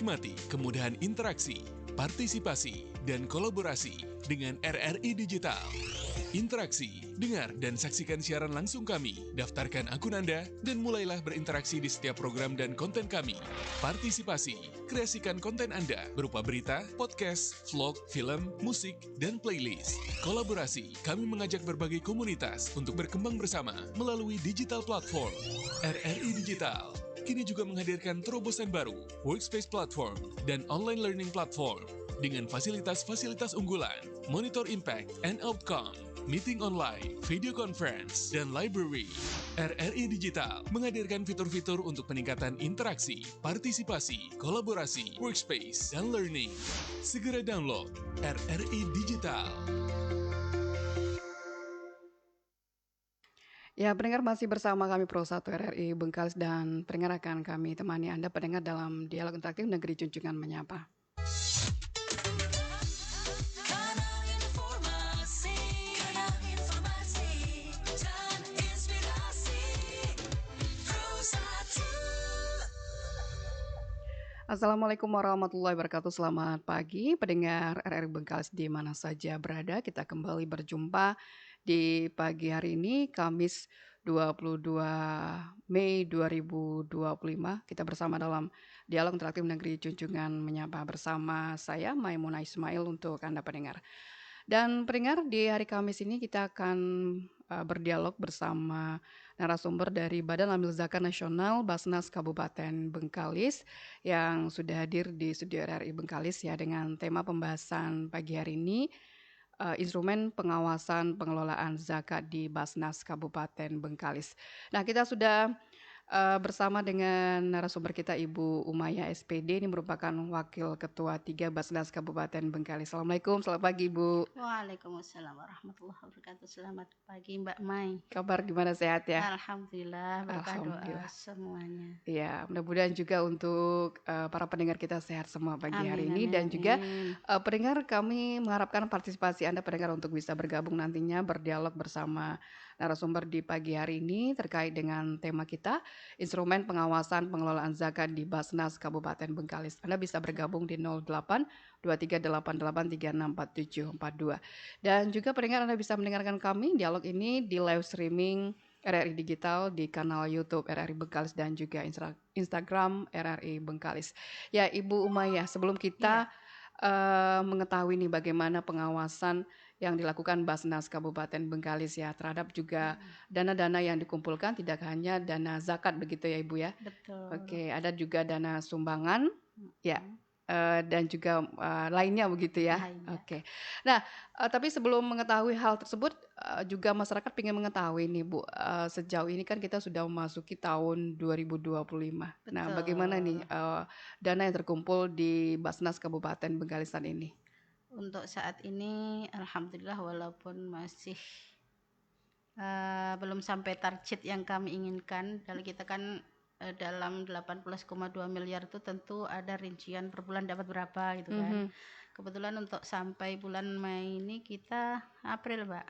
Nikmati kemudahan interaksi, partisipasi, dan kolaborasi dengan RRI Digital. Interaksi, dengar, dan saksikan siaran langsung kami. Daftarkan akun Anda dan mulailah berinteraksi di setiap program dan konten kami. Partisipasi, kreasikan konten Anda berupa berita, podcast, vlog, film, musik, dan playlist. Kolaborasi, kami mengajak berbagai komunitas untuk berkembang bersama melalui digital platform. RRI Digital kini juga menghadirkan terobosan baru, workspace platform, dan online learning platform dengan fasilitas-fasilitas unggulan, monitor impact and outcome, meeting online, video conference, dan library. RRI Digital menghadirkan fitur-fitur untuk peningkatan interaksi, partisipasi, kolaborasi, workspace, dan learning. Segera download RRI Digital. Ya, pendengar masih bersama kami Pro 1 RRI Bengkalis dan pendengar akan kami temani Anda pendengar dalam dialog interaktif Negeri Junjungan Menyapa. Assalamualaikum warahmatullahi wabarakatuh. Selamat pagi pendengar RRI Bengkalis di mana saja berada. Kita kembali berjumpa di pagi hari ini Kamis 22 Mei 2025. Kita bersama dalam Dialog Interaktif Negeri Junjungan Menyapa bersama saya Maimunah Ismail untuk Anda pendengar. Dan pendengar, di hari Kamis ini kita akan berdialog bersama narasumber dari Badan Amil Zakat Nasional Basnas Kabupaten Bengkalis yang sudah hadir di studio RRI Bengkalis ya dengan tema pembahasan pagi hari ini instrumen pengawasan pengelolaan zakat di Basnas Kabupaten Bengkalis. Nah, kita sudah bersama dengan narasumber kita Ibu Umayah SPD, ini merupakan Wakil Ketua 3 Basnas Kabupaten Bengkalis. Assalamualaikum, selamat pagi Bu. Waalaikumsalam warahmatullahi wabarakatuh. Selamat pagi Mbak Mai. Kabar gimana, sehat ya? Alhamdulillah, berkah doa semuanya. Ya, mudah-mudahan juga untuk para pendengar kita sehat semua pagi hari ini. Dan juga pendengar, kami mengharapkan partisipasi Anda pendengar untuk bisa bergabung nantinya berdialog bersama narasumber di pagi hari ini terkait dengan tema kita, instrumen pengawasan pengelolaan zakat di Basnas Kabupaten Bengkalis. Anda bisa bergabung di 08 2388364742. Dan juga pendengar, Anda bisa mendengarkan kami dialog ini di live streaming RRI Digital di kanal YouTube RRI Bengkalis dan juga Instagram RRI Bengkalis. Ya, Ibu Umayah, sebelum kita mengetahui nih bagaimana pengawasan yang dilakukan Basnas Kabupaten Bengkalis ya terhadap juga dana-dana yang dikumpulkan, tidak hanya dana zakat begitu ya Ibu ya. Betul. Oke, ada juga dana sumbangan ya. Dan juga lainnya begitu ya. Oke. Nah, tapi sebelum mengetahui hal tersebut juga masyarakat ingin mengetahui nih Bu, sejauh ini kan kita sudah memasuki tahun 2025. Betul. Nah, bagaimana nih dana yang terkumpul di Basnas Kabupaten Benggalisan ini? Untuk saat ini alhamdulillah walaupun masih belum sampai target yang kami inginkan, kalau kita kan dalam 18,2 miliar itu tentu ada rincian per bulan dapat berapa gitu kan. Kebetulan untuk sampai bulan Mei ini kita April Mbak,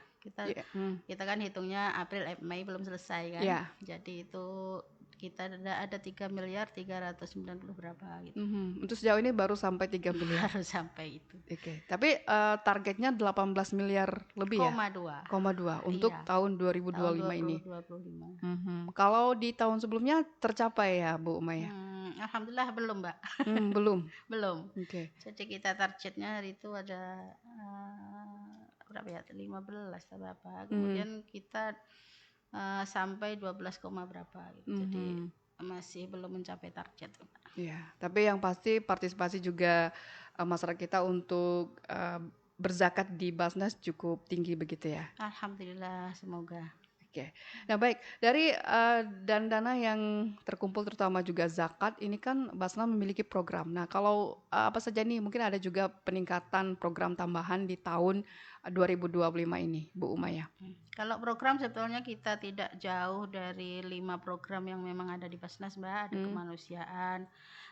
kita kan hitungnya April Mei belum selesai kan. Jadi itu kita ada 3 miliar 390 berapa gitu. Untuk sejauh ini baru sampai 3 miliar. Baru sampai itu. Oke. Tapi targetnya 18 miliar lebih ya? 0,2 untuk tahun 2025 ini. 2025. Kalau di tahun sebelumnya tercapai ya Bu Umayah? Alhamdulillah belum Mbak. Belum. Oke. Jadi kita targetnya hari itu ada berapa ya? 15 atau berapa. Kemudian kita sampai 12, berapa gitu. Jadi masih belum mencapai target. Iya, tapi yang pasti partisipasi juga masyarakat kita untuk berzakat di Basnas cukup tinggi begitu ya. Alhamdulillah, semoga. Oke. Nah, baik, dari dana yang terkumpul terutama juga zakat ini kan Basnas memiliki program. Nah, kalau apa saja nih, mungkin ada juga peningkatan program tambahan di tahun 2025 ini, Bu Umayah. Kalau program sebetulnya kita tidak jauh dari 5 program yang memang ada di Basnas, Mbak. Ada kemanusiaan,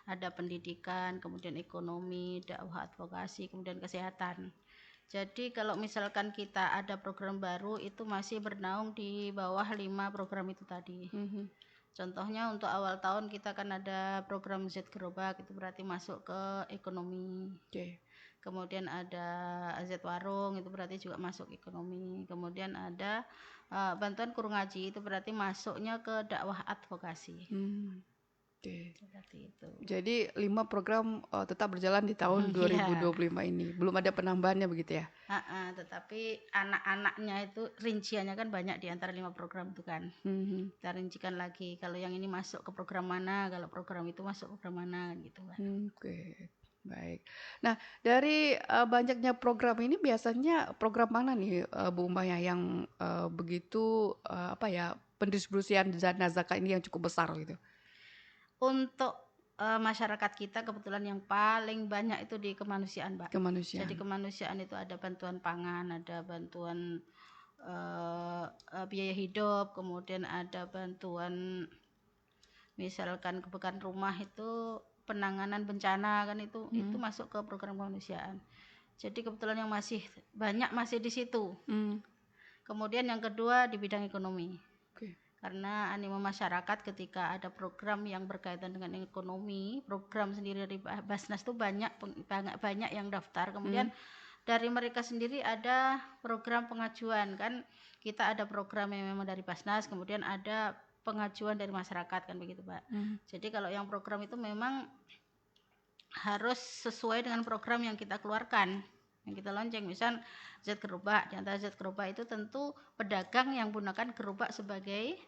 ada pendidikan, kemudian ekonomi, dakwah advokasi, kemudian kesehatan. Jadi kalau misalkan kita ada program baru itu masih bernaung di bawah 5 program itu tadi. Contohnya untuk awal tahun kita kan ada program Z Gerobak, itu berarti masuk ke ekonomi. Oke. Kemudian ada Z Warung, itu berarti juga masuk ekonomi. Kemudian ada bantuan guru ngaji, itu berarti masuknya ke dakwah advokasi. Oke. Seperti itu. Jadi 5 program tetap berjalan di tahun Iya. 2025 ini. Belum ada penambahannya begitu ya? Tetapi anak-anaknya itu rinciannya kan banyak di antara 5 program itu kan. Kita rincikan lagi kalau yang ini masuk ke program mana, kalau program itu masuk ke program mana gitu kan. Oke. Baik. Nah, dari banyaknya program ini biasanya program mana nih Bu Umayah yang begitu pendistribusian dana zakat ini yang cukup besar gitu? Untuk masyarakat kita kebetulan yang paling banyak itu di kemanusiaan, Mbak. Kemanusiaan. Jadi kemanusiaan itu ada bantuan pangan, ada bantuan biaya hidup, kemudian ada bantuan misalkan kebakaran rumah, itu penanganan bencana kan, itu masuk ke program kemanusiaan. Jadi kebetulan yang masih banyak masih di situ. Kemudian yang kedua di bidang ekonomi. Karena animo masyarakat ketika ada program yang berkaitan dengan ekonomi, program sendiri dari Basnas itu banyak yang daftar. Kemudian dari mereka sendiri ada program pengajuan kan. Kita ada program yang memang dari Basnas, kemudian ada pengajuan dari masyarakat kan begitu, Pak. Jadi kalau yang program itu memang harus sesuai dengan program yang kita keluarkan, yang kita lonceng. Misal Z Gerobak, di antara Z Gerobak itu tentu pedagang yang menggunakan gerobak sebagai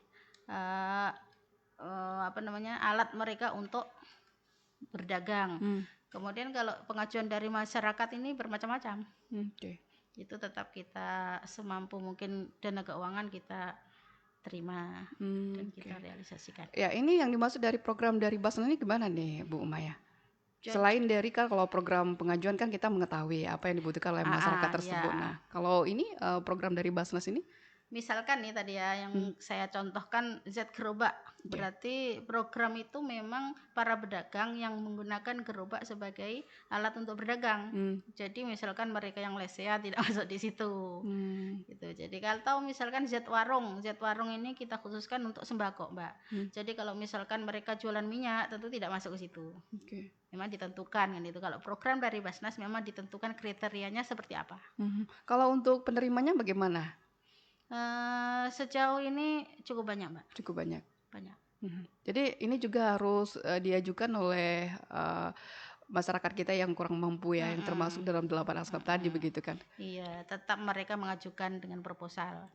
alat mereka untuk berdagang. Kemudian kalau pengajuan dari masyarakat ini bermacam-macam. Itu tetap kita semampu mungkin dana keuangan kita terima dan kita realisasikan. Ya, ini yang dimaksud dari program dari Basnas ini gimana nih Bu Umayah? Selain dari kan kalau program pengajuan kan kita mengetahui apa yang dibutuhkan oleh masyarakat tersebut. Ya. Nah, kalau ini program dari Basnas ini? Misalkan nih tadi ya yang saya contohkan Z Gerobak, berarti program itu memang para pedagang yang menggunakan gerobak sebagai alat untuk berdagang. Jadi misalkan mereka yang lesehan tidak masuk di situ. Gitu. Jadi kalau misalkan Z Warung ini kita khususkan untuk sembako, Mbak. Jadi kalau misalkan mereka jualan minyak tentu tidak masuk ke situ. Memang ditentukan kan itu. Kalau program dari Basnas memang ditentukan kriterianya seperti apa. Kalau untuk penerimanya bagaimana? Sejauh ini cukup banyak, Mbak. Cukup banyak. Jadi ini juga harus diajukan oleh masyarakat kita yang kurang mampu ya, yang termasuk dalam 8 asnaf tadi begitu kan? Iya, tetap mereka mengajukan dengan proposal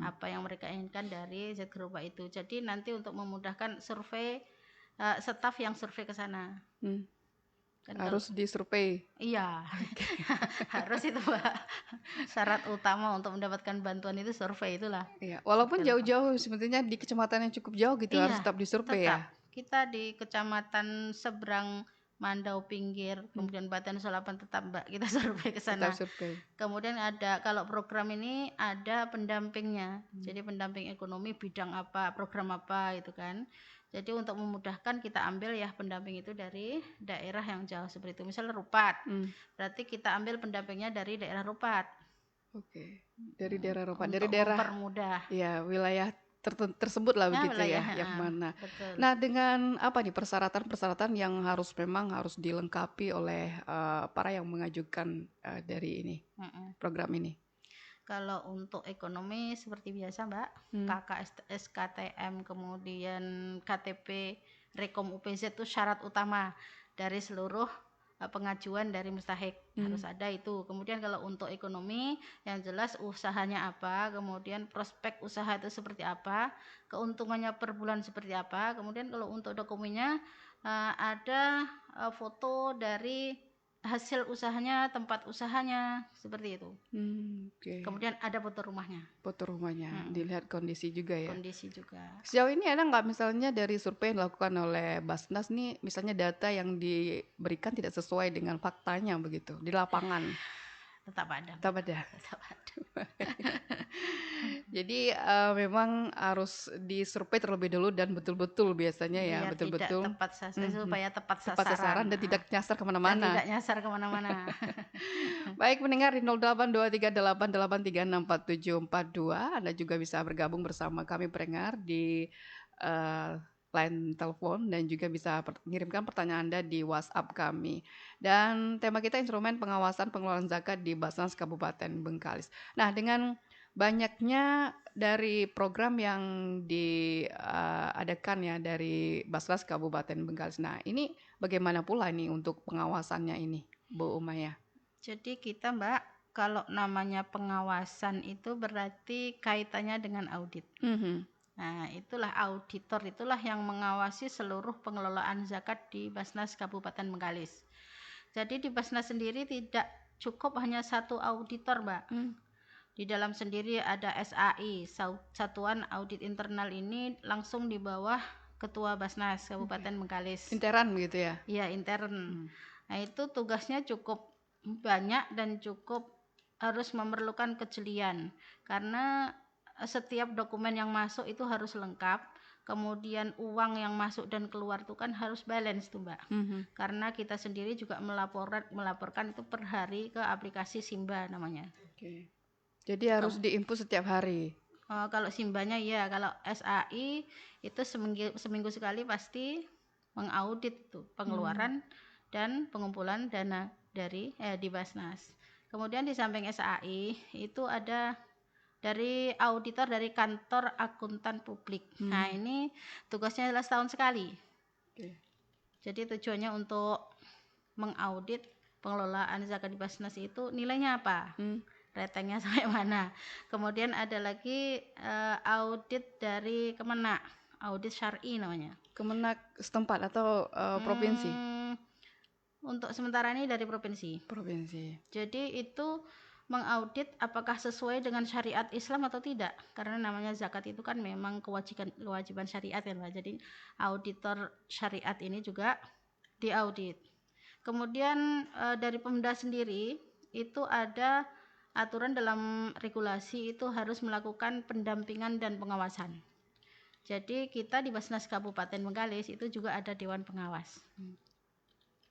apa yang mereka inginkan dari Z Gerobak itu. Jadi nanti untuk memudahkan survei, staf yang survei ke sana. Kan harus disurvei. Iya, harus itu, Mbak. Syarat utama untuk mendapatkan bantuan itu survei itulah. Iya, walaupun jauh-jauh sebetulnya di kecamatan yang cukup jauh gitu harus tetap disurvei ya. Kita di kecamatan seberang Mandau pinggir, kemudian Batan Solapan tetap, Mbak, kita survei ke sana. Kemudian ada kalau program ini ada pendampingnya. Jadi pendamping ekonomi bidang apa, program apa itu kan. Jadi untuk memudahkan kita ambil ya pendamping itu dari daerah yang jauh seperti itu. Misalnya Rupat, berarti kita ambil pendampingnya dari daerah Rupat. Dari daerah Rupat, dari daerah mempermudah. Ya, wilayah tersebut lah begitu ya, yang mana. Betul. Nah, dengan apa nih persyaratan yang memang harus dilengkapi oleh para yang mengajukan dari ini program ini? Kalau untuk ekonomi seperti biasa, Mbak, KK SKTM, kemudian KTP, Rekom UPZ itu syarat utama dari seluruh pengajuan dari mustahik, harus ada itu. Kemudian kalau untuk ekonomi yang jelas usahanya apa, kemudian prospek usaha itu seperti apa, keuntungannya per bulan seperti apa. Kemudian kalau untuk dokumennya ada foto dari hasil usahanya, tempat usahanya, seperti itu. Kemudian ada foto rumahnya. Dilihat kondisi juga ya. Kondisi juga. Sejauh ini ada nggak misalnya dari survei yang dilakukan oleh Basnas nih, misalnya data yang diberikan tidak sesuai dengan faktanya begitu di lapangan? Tetap ada. Jadi memang harus disurvei terlebih dulu dan betul-betul biasanya ya, betul-betul tepat sasaran, supaya tepat sasaran dan tidak nyasar kemana-mana. Baik pendengar di 082388364742, Anda juga bisa bergabung bersama kami pendengar di line telepon dan juga bisa mengirimkan pertanyaan Anda di WhatsApp kami. Dan tema kita instrumen pengawasan pengelolaan zakat di Basnas Kabupaten Bengkalis. Nah, dengan banyaknya dari program yang diadakan ya dari Basnas Kabupaten Bengkalis. Nah, ini bagaimana pula nih untuk pengawasannya ini, Bu Umaya? Jadi kita Mbak, kalau namanya pengawasan itu berarti kaitannya dengan audit. Nah, itulah auditor, itulah yang mengawasi seluruh pengelolaan zakat di Basnas Kabupaten Bengkalis. Jadi di Basnas sendiri tidak cukup hanya satu auditor, Mbak. Di dalam sendiri ada SAI, Satuan Audit Internal, ini langsung di bawah Ketua Basnas Kabupaten Bengkalis. Intern begitu ya? Iya, intern. Nah, itu tugasnya cukup banyak dan cukup harus memerlukan kejelian, karena setiap dokumen yang masuk itu harus lengkap, kemudian uang yang masuk dan keluar itu kan harus balance tuh Mbak. Karena kita sendiri juga melaporkan itu per hari ke aplikasi Simba namanya. Jadi harus diinput setiap hari. Kalau Simbanya ya, kalau SAI itu seminggu sekali pasti mengaudit tuh pengeluaran dan pengumpulan dana dari di Basnas. Kemudian di samping SAI itu ada dari auditor dari kantor akuntan publik. Nah, ini tugasnya adalah setahun sekali. Jadi tujuannya untuk mengaudit pengelolaan zakat di Basnas itu nilainya apa, ratingnya sampai mana. Kemudian ada lagi audit dari Kemenak, audit syar'i namanya. Kemenak setempat atau provinsi? Untuk sementara ini dari provinsi. Jadi itu mengaudit apakah sesuai dengan syariat Islam atau tidak, karena namanya zakat itu kan memang kewajiban syariat ya Mbak. Jadi auditor syariat ini juga diaudit. Kemudian dari Pemda sendiri itu ada aturan dalam regulasi itu harus melakukan pendampingan dan pengawasan. Jadi kita di Basnas Kabupaten Bengkalis itu juga ada Dewan Pengawas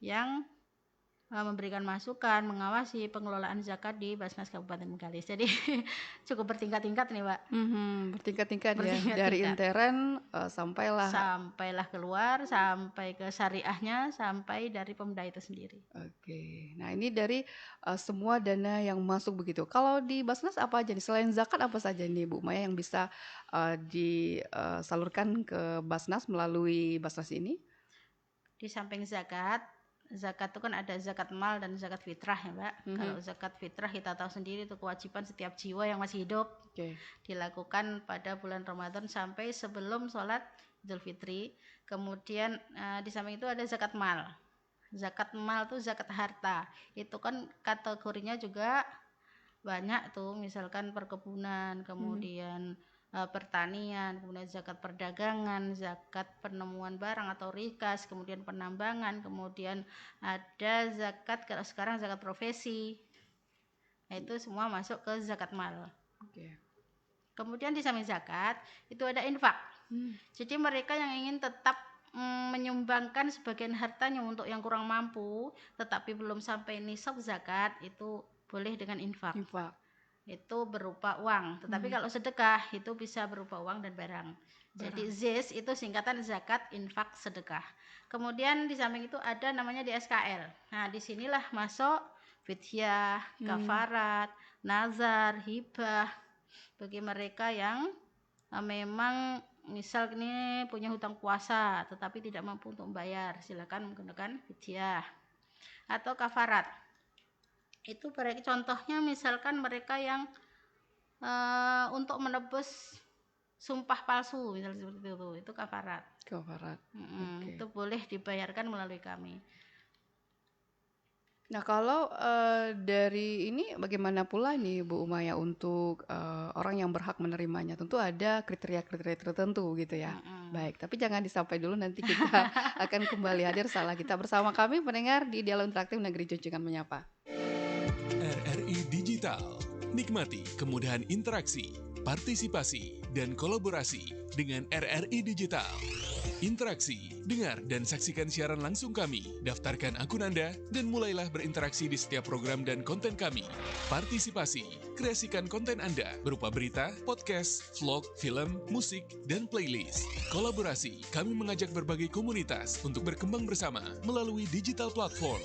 yang memberikan masukan, mengawasi pengelolaan zakat di Basnas Kabupaten Bengkalis. Jadi cukup bertingkat-tingkat nih, Mbak. Bertingkat-tingkat ya, dari intern sampailah keluar, sampai ke syariahnya, sampai dari Pemda itu sendiri. Nah ini dari semua dana yang masuk begitu. Kalau di Basnas apa aja nih? Selain zakat apa saja nih Bu Maya yang bisa disalurkan ke Basnas melalui Basnas ini? Di samping zakat itu kan ada zakat mal dan zakat fitrah ya Mbak. Kalau zakat fitrah kita tahu sendiri itu kewajiban setiap jiwa yang masih hidup, dilakukan pada bulan Ramadan sampai sebelum sholat Idul Fitri. Kemudian di samping itu ada zakat mal. Zakat mal itu zakat harta. Itu kan kategorinya juga banyak tuh, misalkan perkebunan, kemudian pertanian, kemudian zakat perdagangan, zakat penemuan barang atau rikas, kemudian penambangan, kemudian ada zakat, kalau sekarang zakat profesi. Nah, itu semua masuk ke zakat mal. Kemudian di samping zakat itu ada infak. Jadi mereka yang ingin tetap menyumbangkan sebagian hartanya untuk yang kurang mampu tetapi belum sampai nisab zakat, itu boleh dengan infak. Itu berupa uang, tetapi kalau sedekah itu bisa berupa uang dan barang. Jadi ZIS itu singkatan zakat, infak, sedekah. Kemudian di samping itu ada namanya DSKL. Nah, disinilah masuk fidyah, kafarat, nazar, hibah bagi mereka yang memang misal ini punya hutang puasa tetapi tidak mampu untuk membayar, silakan menggunakan fidyah atau kafarat. Itu contohnya misalkan mereka yang untuk menebus sumpah palsu misalnya seperti itu kafarat. Itu boleh dibayarkan melalui kami. Nah kalau dari ini bagaimana pula nih Bu Umaya untuk orang yang berhak menerimanya? Tentu ada kriteria-kriteria tertentu gitu ya. Baik, tapi jangan disampai dulu, nanti kita akan kembali hadir setelah kita bersama kami pendengar di Dialog Interaktif Negeri Junjungan Menyapa. RRI Digital, nikmati kemudahan interaksi, partisipasi, dan kolaborasi dengan RRI Digital. Interaksi, dengar dan saksikan siaran langsung kami. Daftarkan akun Anda dan mulailah berinteraksi di setiap program dan konten kami. Partisipasi, kreasikan konten Anda berupa berita, podcast, vlog, film, musik, dan playlist. Kolaborasi, kami mengajak berbagai komunitas untuk berkembang bersama melalui digital platform.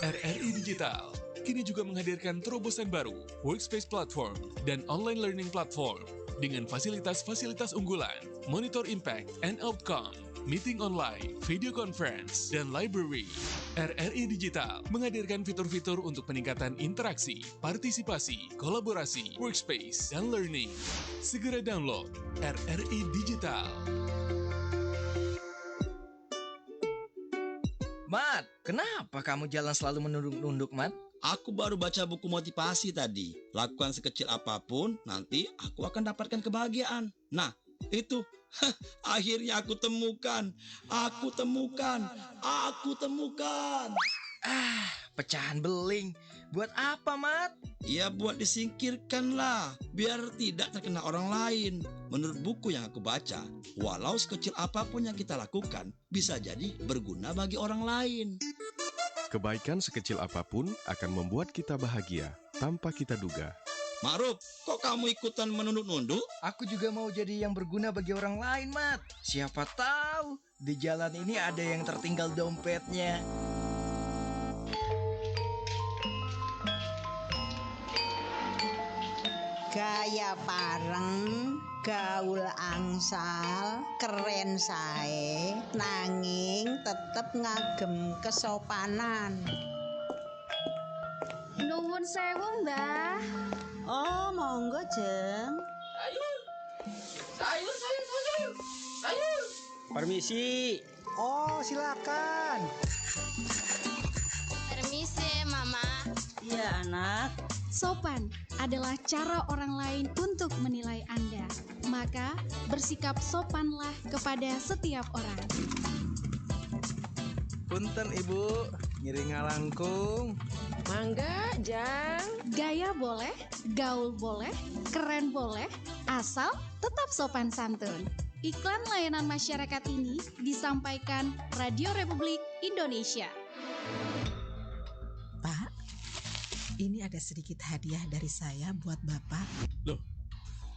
RRI Digital kini juga menghadirkan terobosan baru, workspace platform, dan online learning platform dengan fasilitas-fasilitas unggulan, monitor impact and outcome, meeting online, video conference, dan library. RRI Digital menghadirkan fitur-fitur untuk peningkatan interaksi, partisipasi, kolaborasi, workspace, dan learning. Segera download RRI Digital. Mat, kenapa kamu jalan selalu menunduk-nunduk, Mat? Aku baru baca buku motivasi tadi. Lakukan sekecil apapun, nanti aku akan dapatkan kebahagiaan. Nah, itu. Akhirnya aku temukan. Pecahan beling. Buat apa, Mat? Ya buat disingkirkan lah, biar tidak terkena orang lain. Menurut buku yang aku baca, walau sekecil apapun yang kita lakukan, bisa jadi berguna bagi orang lain. Kebaikan sekecil apapun akan membuat kita bahagia tanpa kita duga. Ma'ruf, kok kamu ikutan menunduk-nunduk? Aku juga mau jadi yang berguna bagi orang lain, Mat. Siapa tahu di jalan ini ada yang tertinggal dompetnya. Gaya pareng, gaul angsal, keren sae, nanging tetep ngagem kesopanan. Nuwun sewu, Mbah. Oh, monggo, Jeng. Sayur. Permisi. Oh, silakan. Permisi, Mama. Iya, anak. Sopan adalah cara orang lain untuk menilai Anda. Maka bersikap sopanlah kepada setiap orang. Punten, Ibu. Ngiring ngalangkung. Mangga, Jang. Gaya boleh, gaul boleh, keren boleh, asal tetap sopan santun. Iklan layanan masyarakat ini disampaikan Radio Republik Indonesia. Pak, ini ada sedikit hadiah dari saya buat Bapak. Loh,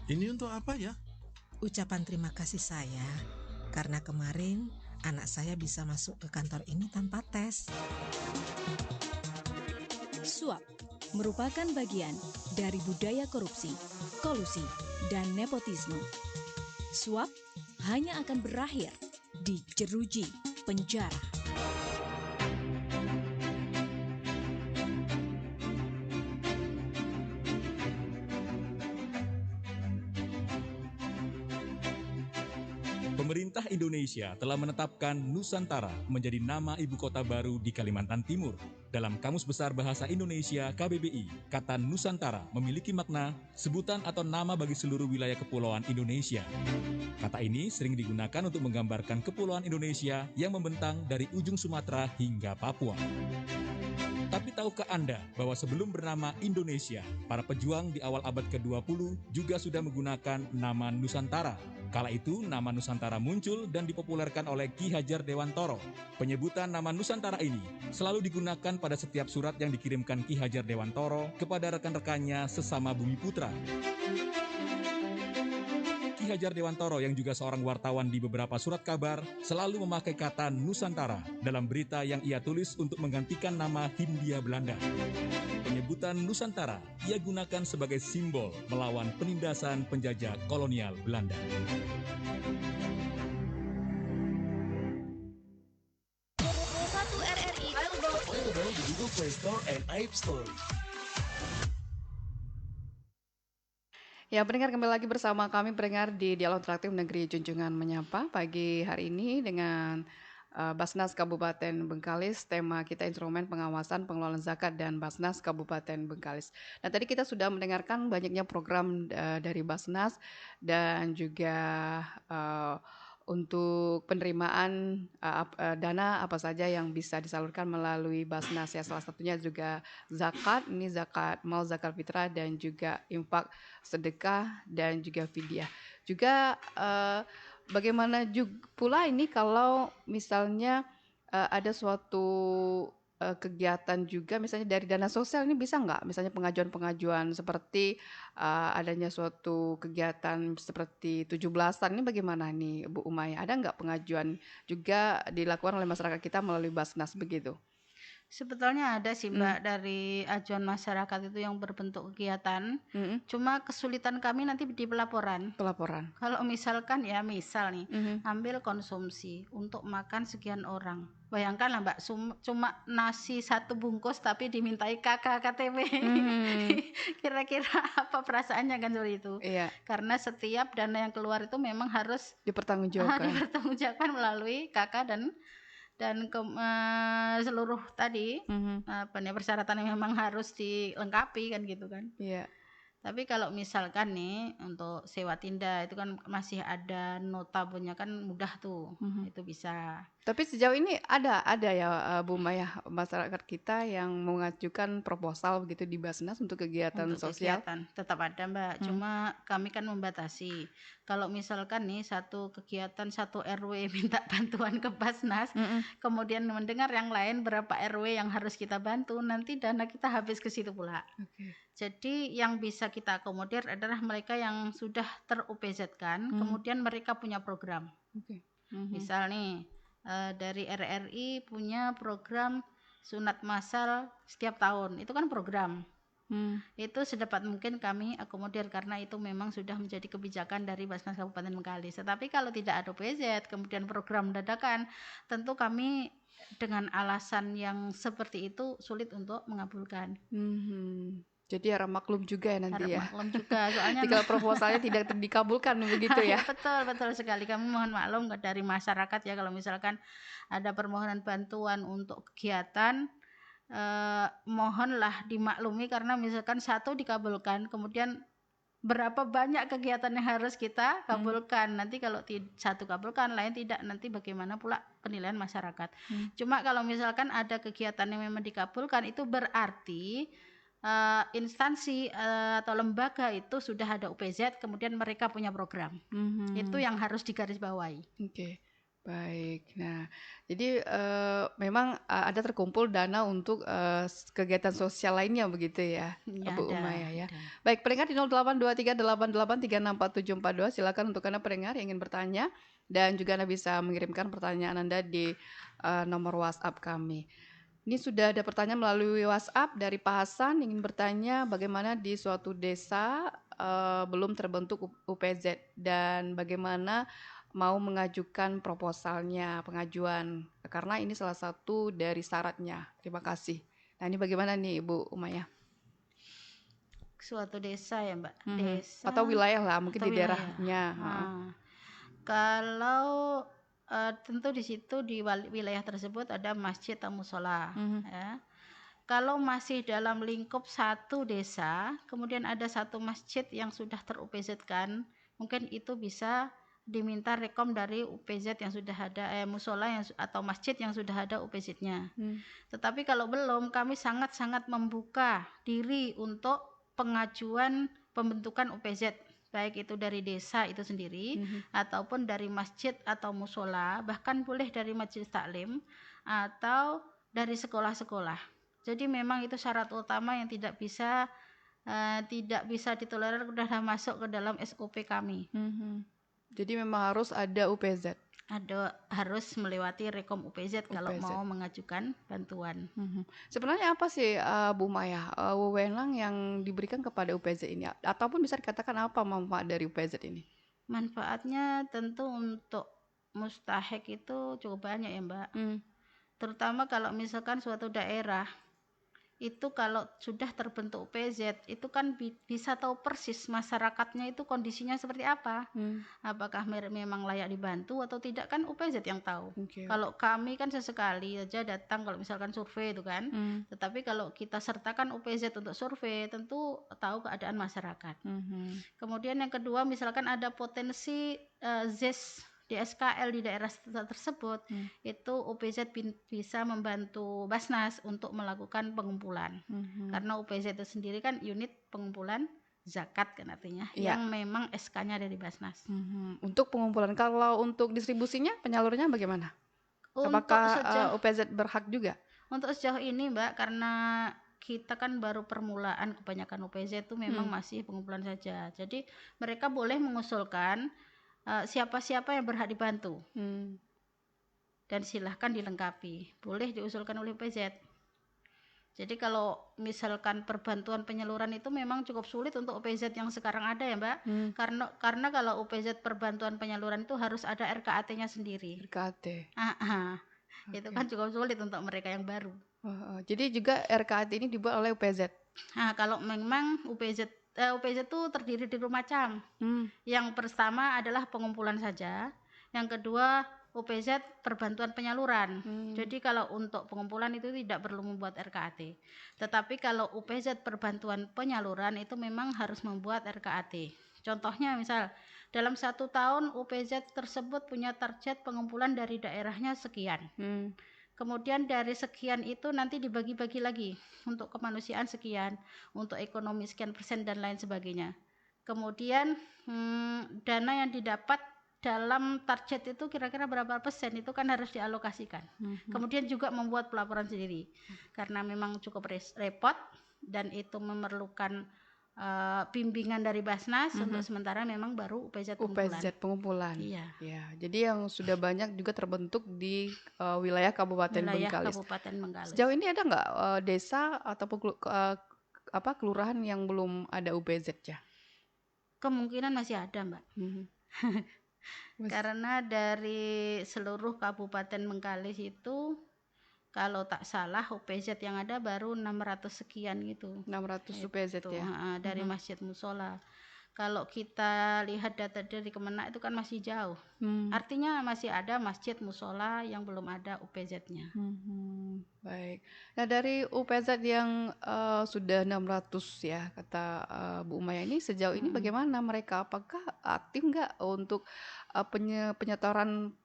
ini untuk apa ya? Ucapan terima kasih saya karena kemarin anak saya bisa masuk ke kantor ini tanpa tes. Suap merupakan bagian dari budaya korupsi, kolusi, dan nepotisme. Suap hanya akan berakhir di jeruji penjara. Pemerintah Indonesia telah menetapkan Nusantara menjadi nama ibu kota baru di Kalimantan Timur. Dalam Kamus Besar Bahasa Indonesia KBBI, kata Nusantara memiliki makna sebutan atau nama bagi seluruh wilayah kepulauan Indonesia. Kata ini sering digunakan untuk menggambarkan kepulauan Indonesia yang membentang dari ujung Sumatera hingga Papua. Tapi tahukah Anda bahwa sebelum bernama Indonesia, para pejuang di awal abad ke-20 juga sudah menggunakan nama Nusantara. Kala itu, nama Nusantara muncul dan dipopulerkan oleh Ki Hajar Dewantoro. Penyebutan nama Nusantara ini selalu digunakan pada setiap surat yang dikirimkan Ki Hajar Dewantoro kepada rekan-rekannya sesama Bumi Putra. Ki Hajar Dewantoro yang juga seorang wartawan di beberapa surat kabar selalu memakai kata Nusantara dalam berita yang ia tulis untuk menggantikan nama Hindia Belanda. Penyebutan Nusantara ia gunakan sebagai simbol melawan penindasan penjajah kolonial Belanda. RRI. Available di Google Play Store and App Store. Ya, pendengar, kembali lagi bersama kami pendengar di Dialog Interaktif Negeri Junjungan Menyapa pagi hari ini dengan Basnas Kabupaten Bengkalis. Tema kita instrumen pengawasan pengelolaan zakat dan Basnas Kabupaten Bengkalis. Nah, tadi kita sudah mendengarkan banyaknya program dari Basnas dan juga untuk penerimaan dana apa saja yang bisa disalurkan melalui Basnas ya, salah satunya juga zakat, ini zakat mal, zakat fitrah, dan juga infak sedekah dan juga fidyah. Juga bagaimana juga pula ini kalau misalnya ada suatu kegiatan juga misalnya dari dana sosial ini bisa nggak? Misalnya pengajuan-pengajuan seperti adanya suatu kegiatan seperti 17-an ini bagaimana nih Bu Umaya? Ada nggak pengajuan juga dilakukan oleh masyarakat kita melalui Basnas begitu? Sebetulnya ada sih Mbak dari ajuan masyarakat itu yang berbentuk kegiatan. Cuma kesulitan kami nanti di pelaporan. Pelaporan. Kalau misalkan ya misal nih ambil konsumsi untuk makan sekian orang. Bayangkan lah Mbak cuma nasi 1 bungkus tapi dimintai KK KTP. Kira-kira apa perasaannya kan seperti itu? Iya. Karena setiap dana yang keluar itu memang harus dipertanggungjawabkan. dipertanggungjawabkan melalui KK dan seluruh tadi persyaratan yang memang harus dilengkapi kan gitu kan. Iya. Tapi kalau misalkan nih untuk sewa tinda itu kan masih ada nota punya kan mudah tuh, itu bisa. Tapi sejauh ini ada ya Bu Maya masyarakat kita yang mengajukan proposal begitu di Basnas untuk kegiatan sosial? Kegiatan tetap ada Mbak, cuma kami kan membatasi. Kalau misalkan nih satu kegiatan 1 RW minta bantuan ke Basnas, kemudian mendengar yang lain berapa RW yang harus kita bantu, nanti dana kita habis ke situ pula. Jadi yang bisa kita akomodir adalah mereka yang sudah ter-UPZ-kan, kemudian mereka punya program. Misal nih dari RRI punya program sunat massal setiap tahun, itu kan program. Itu sedapat mungkin kami akomodir karena itu memang sudah menjadi kebijakan dari Basnas Kabupaten Bengkalis. Tetapi kalau tidak ada UPZ, kemudian program dadakan, tentu kami dengan alasan yang seperti itu sulit untuk mengabulkan. Jadi harap maklum juga ya nanti ya. Harap maklum juga, soalnya jika proposalnya tidak dikabulkan begitu ya. Betul sekali. Kami mohon maklum dari masyarakat ya kalau misalkan ada permohonan bantuan untuk kegiatan, mohonlah dimaklumi karena misalkan 1 dikabulkan, kemudian berapa banyak kegiatan yang harus kita kabulkan. Nanti kalau 1 kabulkan, lain tidak, nanti bagaimana pula penilaian masyarakat. Cuma kalau misalkan ada kegiatan yang memang dikabulkan, itu berarti instansi atau lembaga itu sudah ada UPZ, kemudian mereka punya program. Itu yang harus digarisbawahi. Oke. Baik. Nah, jadi memang ada terkumpul dana untuk kegiatan sosial lainnya begitu ya, Bu Umaya ya. Baik, pendengar di 082388364742 silakan untuk Anda pendengar yang ingin bertanya dan juga Anda bisa mengirimkan pertanyaan Anda di nomor WhatsApp kami. Ini sudah ada pertanyaan melalui WhatsApp dari Pak Hasan ingin bertanya bagaimana di suatu desa belum terbentuk UPZ dan bagaimana mau mengajukan proposalnya, pengajuan karena ini salah satu dari syaratnya. Terima kasih. Nah, ini bagaimana nih Ibu Umaya? Suatu desa ya Mbak, desa atau wilayah lah mungkin di daerahnya. Kalau tentu di situ di wilayah tersebut ada masjid atau musola. Ya. Kalau masih dalam lingkup 1 desa, kemudian ada 1 masjid yang sudah ter-UPZ-kan, mungkin itu bisa diminta rekom dari UPZ yang sudah ada, musola yang atau masjid yang sudah ada UPZ-nya. Tetapi kalau belum, kami sangat-sangat membuka diri untuk pengajuan pembentukan UPZ. Baik itu dari desa itu sendiri ataupun dari masjid atau musola, bahkan boleh dari majelis taklim atau dari sekolah-sekolah. Jadi memang itu syarat utama yang tidak bisa ditolerir sudah masuk ke dalam SOP kami. Jadi memang harus ada UPZ. Harus melewati rekom UPZ kalau mau mengajukan bantuan. Sebenarnya apa sih Bu Maya wewenang yang diberikan kepada UPZ ini ataupun bisa dikatakan apa manfaat dari UPZ ini? Manfaatnya tentu untuk mustahik itu cukup banyak ya Mbak. Terutama kalau misalkan suatu daerah itu kalau sudah terbentuk UPZ itu kan bisa tahu persis masyarakatnya itu kondisinya seperti apa, apakah memang layak dibantu atau tidak, kan UPZ yang tahu. Kalau kami kan sesekali aja datang kalau misalkan survei itu kan, tetapi kalau kita sertakan UPZ untuk survei tentu tahu keadaan masyarakat. Kemudian yang kedua misalkan ada potensi ZES di SKL di daerah tersebut, itu UPZ bisa membantu Basnas untuk melakukan pengumpulan. Karena UPZ itu sendiri kan unit pengumpulan zakat kan artinya, Iya. yang memang SK-nya ada di Basnas. Untuk pengumpulan, kalau untuk distribusinya, penyalurnya bagaimana? Untuk Apakah UPZ sejauh berhak juga? Untuk sejauh ini Mbak, karena kita kan baru permulaan, kebanyakan UPZ itu memang masih pengumpulan saja. Jadi mereka boleh mengusulkan siapa-siapa yang berhak dibantu. Dan silahkan dilengkapi. Boleh diusulkan oleh UPZ. Jadi kalau misalkan perbantuan penyaluran itu memang cukup sulit untuk UPZ yang sekarang ada ya Mbak. Karena kalau UPZ perbantuan penyaluran itu harus ada RKAT-nya sendiri. RKAT. Itu kan cukup sulit untuk mereka yang baru. Jadi juga RKAT ini dibuat oleh UPZ. Nah, kalau memang UPZ itu terdiri dari dua macam. Yang pertama adalah pengumpulan saja. Yang kedua UPZ perbantuan penyaluran. Jadi kalau untuk pengumpulan itu tidak perlu membuat RKAT. Tetapi kalau UPZ perbantuan penyaluran itu memang harus membuat RKAT. Contohnya misal dalam 1 tahun UPZ tersebut punya target pengumpulan dari daerahnya sekian. Kemudian dari sekian itu nanti dibagi-bagi lagi untuk kemanusiaan sekian, untuk ekonomi sekian persen dan lain sebagainya. Kemudian dana yang didapat dalam target itu kira-kira berapa persen itu kan harus dialokasikan. Kemudian juga membuat pelaporan sendiri karena memang cukup repot dan itu memerlukan bimbingan dari Basnas. Untuk sementara memang baru UPZ pengumpulan. Iya. Ya, jadi yang sudah banyak juga terbentuk di wilayah Kabupaten Bengkalis. Sejauh ini ada nggak desa ataupun kelurahan yang belum ada UPZ ya? Kemungkinan masih ada Mbak. Karena dari seluruh Kabupaten Bengkalis itu kalau tak salah UPZ yang ada baru 600 sekian gitu. 600 UPZ ya. Dari masjid musola. Kalau kita lihat data dari Kemenak itu kan masih jauh. Artinya masih ada masjid musola yang belum ada UPZ-nya. Baik. Nah, dari UPZ yang sudah 600 ya kata Bu Umaya ini, sejauh ini bagaimana mereka? Apakah aktif nggak untuk penyetoran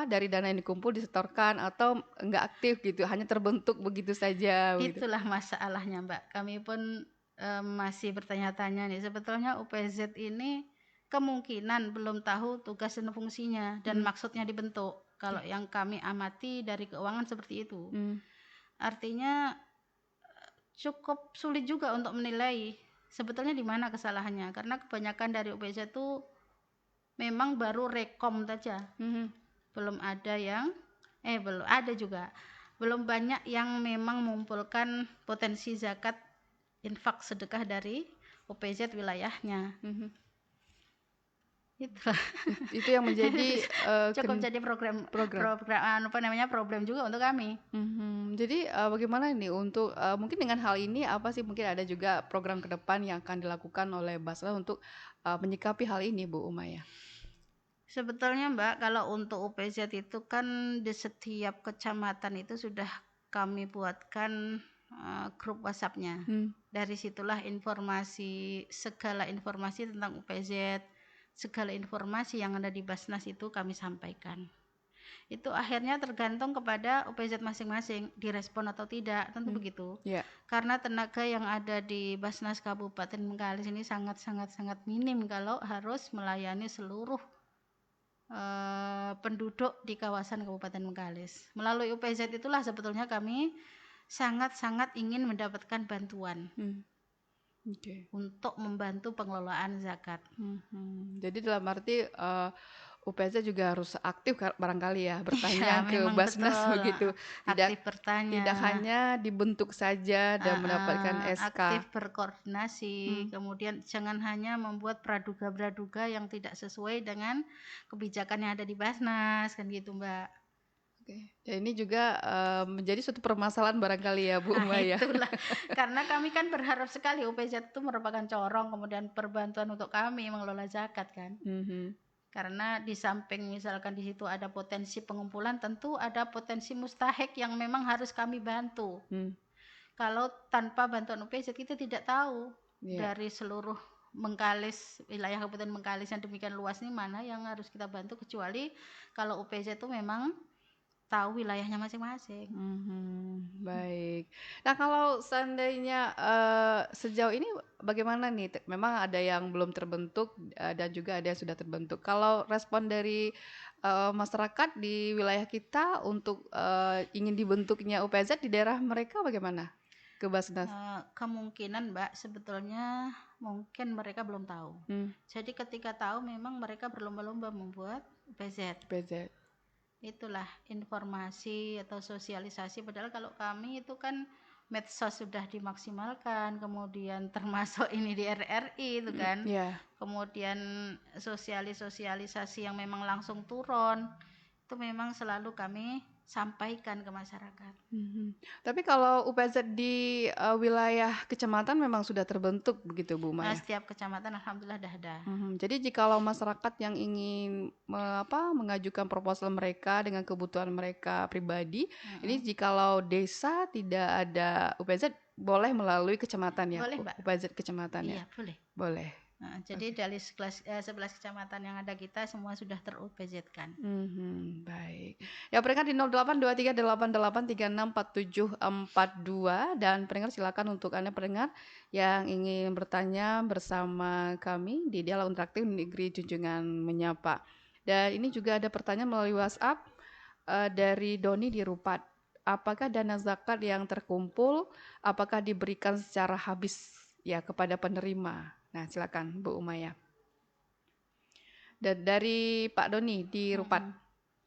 dari dana yang dikumpul disetorkan atau nggak aktif gitu, hanya terbentuk begitu saja? Itulah masalahnya Mbak. Kami pun masih bertanya-tanya nih, sebetulnya UPZ ini kemungkinan belum tahu tugas dan fungsinya dan maksudnya dibentuk. Kalau yang kami amati dari keuangan seperti itu. Artinya cukup sulit juga untuk menilai sebetulnya di mana kesalahannya, karena kebanyakan dari UPZ itu memang baru rekom saja. Belum ada yang belum ada juga. Belum banyak yang memang mengumpulkan potensi zakat infak sedekah dari UPZ wilayahnya. Itu yang menjadi cukup jadi problem juga untuk kami. Jadi bagaimana ini untuk mungkin dengan hal ini apa sih, mungkin ada juga program ke depan yang akan dilakukan oleh Basnas untuk menyikapi hal ini, Bu Umaya? Sebetulnya Mbak, kalau untuk UPZ itu kan di setiap kecamatan itu sudah kami buatkan grup WhatsApp-nya. Dari situlah segala informasi tentang UPZ, segala informasi yang ada di Basnas itu kami sampaikan. Itu akhirnya tergantung kepada UPZ masing-masing, direspon atau tidak, tentu begitu. Karena tenaga yang ada di Basnas Kabupaten Bengkalis ini sangat minim kalau harus melayani seluruh penduduk di kawasan Kabupaten Bengkalis. Melalui UPZ itulah sebetulnya kami sangat ingin mendapatkan bantuan untuk membantu pengelolaan zakat. Jadi dalam arti UPZ juga harus aktif barangkali ya, bertanya ke Basnas begitu. Aktif bertanya. Tidak hanya dibentuk saja dan mendapatkan SK. Aktif berkoordinasi. Kemudian jangan hanya membuat praduga-praduga yang tidak sesuai dengan kebijakan yang ada di Basnas, kan gitu Mbak. Dan ini juga menjadi suatu permasalahan barangkali ya Bu Umaya. Itulah, karena kami kan berharap sekali UPZ itu merupakan corong kemudian perbantuan untuk kami mengelola zakat kan. Karena di samping misalkan di situ ada potensi pengumpulan, tentu ada potensi mustahik yang memang harus kami bantu. Kalau tanpa bantuan UPZ kita tidak tahu dari seluruh Bengkalis, wilayah Kabupaten Bengkalis yang demikian luas ini mana yang harus kita bantu, kecuali kalau UPZ itu memang tahu wilayahnya masing-masing. Baik. Nah, kalau seandainya sejauh ini bagaimana nih? Memang ada yang belum terbentuk dan juga ada yang sudah terbentuk. Kalau respon dari masyarakat di wilayah kita untuk ingin dibentuknya UPZ di daerah mereka bagaimana? Ke Basnas? Kemungkinan Mbak sebetulnya mungkin mereka belum tahu. Jadi ketika tahu memang mereka berlomba-lomba membuat UPZ. Itulah informasi atau sosialisasi, padahal kalau kami itu kan medsos sudah dimaksimalkan, kemudian termasuk ini di RRI itu kan, kemudian sosialisasi yang memang langsung turun itu memang selalu kami sampaikan ke masyarakat. Tapi kalau UPZ di wilayah kecamatan memang sudah terbentuk begitu Bu Maya? Setiap kecamatan alhamdulillah dah ada. Jadi jikalau masyarakat yang ingin mengajukan proposal mereka dengan kebutuhan mereka pribadi, ini jikalau desa tidak ada UPZ boleh melalui kecamatan ya? Boleh, Mbak. UPZ kecamatan ya? Iya, boleh. Boleh. Jadi dari 11 kecamatan yang ada kita semua sudah ter-UPZ-kan. Baik. Ya, pendengar di 082388364742 dan pendengar silakan untuk Anda pendengar yang ingin bertanya bersama kami di Dialog Interaktif Negeri Junjungan Menyapa. Dan ini juga ada pertanyaan melalui WhatsApp dari Doni di Rupat. Apakah dana zakat yang terkumpul apakah diberikan secara habis ya kepada penerima? Nah, silakan Bu Umaya. Dan dari Pak Doni di Rupat.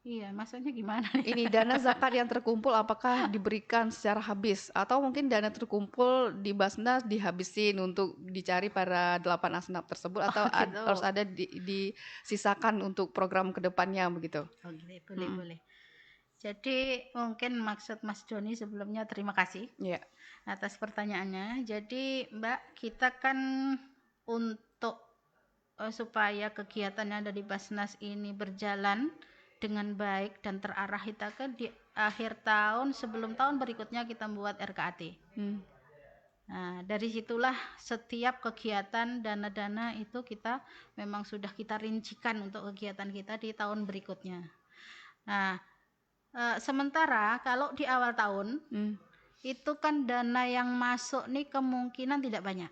Iya, maksudnya gimana? Ini dana zakat yang terkumpul apakah diberikan secara habis atau mungkin dana terkumpul di Basnas dihabisin untuk dicari para 8 asnaf tersebut atau gitu. harus ada disisakan untuk program kedepannya begitu? Boleh. Jadi mungkin maksud Mas Doni sebelumnya terima kasih atas pertanyaannya. Jadi Mbak, kita kan untuk supaya kegiatan yang ada di Basnas ini berjalan dengan baik dan terarah, kita kan di akhir tahun sebelum tahun berikutnya kita membuat RKAT. Nah, dari situlah setiap kegiatan dana-dana itu kita memang sudah kita rincikan untuk kegiatan kita di tahun berikutnya. Nah, sementara kalau di awal tahun itu kan dana yang masuk nih kemungkinan tidak banyak.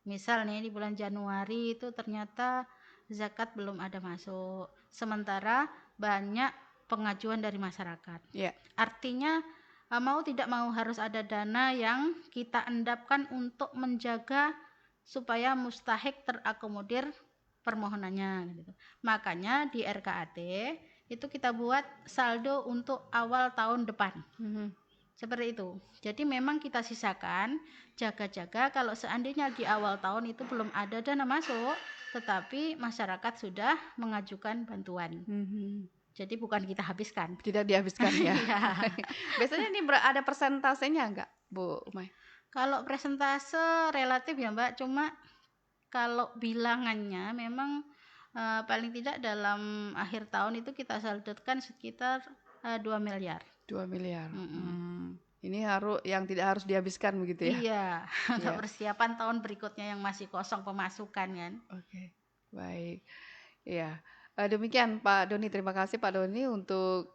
Misal nih di bulan Januari itu ternyata zakat belum ada masuk. Sementara banyak pengajuan dari masyarakat. Artinya mau tidak mau harus ada dana yang kita endapkan untuk menjaga supaya mustahik terakomodir permohonannya. Gitu. Makanya di RKAT itu kita buat saldo untuk awal tahun depan. Seperti itu. Jadi memang kita sisakan, jaga-jaga kalau seandainya di awal tahun itu belum ada dana masuk, tetapi masyarakat sudah mengajukan bantuan. Jadi bukan kita habiskan. Tidak dihabiskan ya. Biasanya ini ada persentasenya enggak, Bu Umay? Kalau persentase relatif ya Mbak, cuma kalau bilangannya memang paling tidak dalam akhir tahun itu kita saldokan sekitar 2 miliar. 2 miliar. Ini yang tidak harus dihabiskan begitu ya? Iya, untuk persiapan tahun berikutnya yang masih kosong pemasukan kan. Oke, baik. Iya, demikian Pak Doni. Terima kasih Pak Doni untuk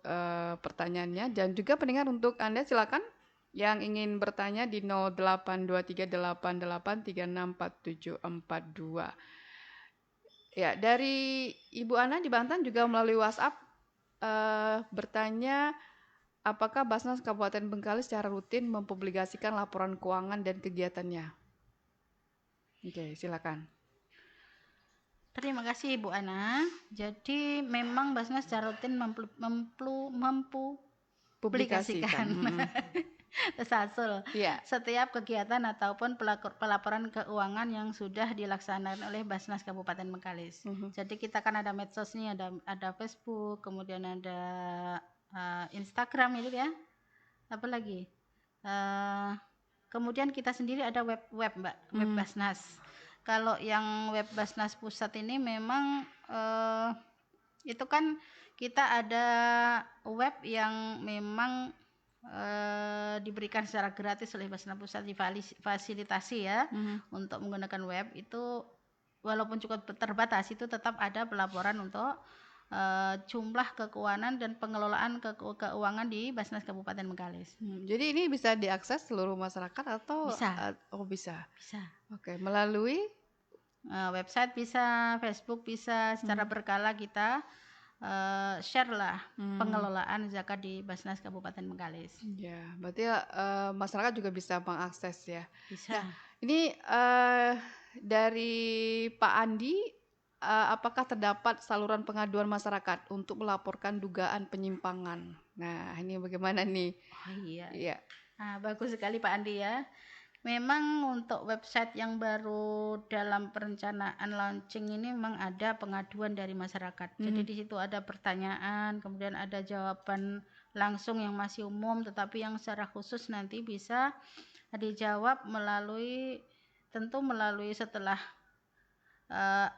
pertanyaannya dan juga pendengar untuk Anda silakan yang ingin bertanya di 082388364742. Ya, dari Ibu Ana di Banten juga melalui WhatsApp bertanya apakah Basnas Kabupaten Bengkalis secara rutin mempublikasikan laporan keuangan dan kegiatannya? Oke, silakan. Terima kasih Ibu Ana. Jadi memang Basnas secara rutin mempublikasikan Tesasul setiap kegiatan ataupun pelaporan keuangan yang sudah dilaksanakan oleh Basnas Kabupaten Bengkalis. Jadi kita kan ada medsos nih, ada Facebook, kemudian ada Instagram itu ya. Apa lagi? Kemudian kita sendiri ada web Mbak, web Basnas. Kalau yang web Basnas Pusat ini memang itu kan kita ada web yang memang diberikan secara gratis oleh Basnas Pusat, difasilitasi ya untuk menggunakan web itu, walaupun cukup terbatas itu tetap ada pelaporan untuk jumlah keuangan dan pengelolaan keuangan di Basnas Kabupaten Bengkalis. Jadi ini bisa diakses seluruh masyarakat atau Bisa. Bisa. Bisa. Oke, melalui website bisa, Facebook bisa, secara berkala kita share lah pengelolaan zakat di Basnas Kabupaten Bengkalis. Ya, berarti masyarakat juga bisa mengakses ya. Bisa. Nah, ini dari Pak Andi, apakah terdapat saluran pengaduan masyarakat untuk melaporkan dugaan penyimpangan? Nah, ini bagaimana nih? Oh iya. Iya. Nah, bagus sekali Pak Andi ya. Memang untuk website yang baru dalam perencanaan launching ini memang ada pengaduan dari masyarakat. Jadi di situ ada pertanyaan, kemudian ada jawaban langsung yang masih umum, tetapi yang secara khusus nanti bisa dijawab melalui setelah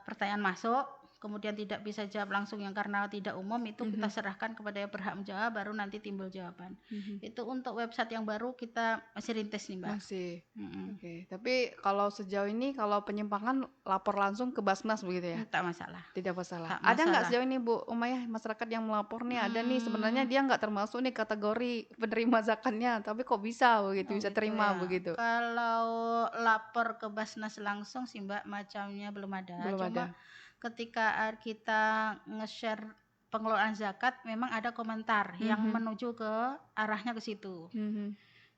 pertanyaan masuk, kemudian tidak bisa jawab langsung yang karena tidak umum, itu kita serahkan kepada yang berhak menjawab, baru nanti timbul jawaban. Itu untuk website yang baru kita masih rintis nih Mbak. Masih. Oke. Tapi kalau sejauh ini kalau penyimpangan lapor langsung ke Basnas begitu ya? Tak masalah. Tidak masalah. Tak Ada nggak masalah. sejauh ini Bu Umayyah masyarakat yang melapor nih ada nih sebenarnya dia nggak termasuk nih kategori penerima zakatnya, tapi kok bisa begitu bisa terima ya. begitu? Kalau lapor ke Basnas langsung sih Mbak macamnya belum ada. Belum Cuma ada. ketika kita nge-share pengelolaan zakat memang ada komentar yang menuju ke arahnya ke situ.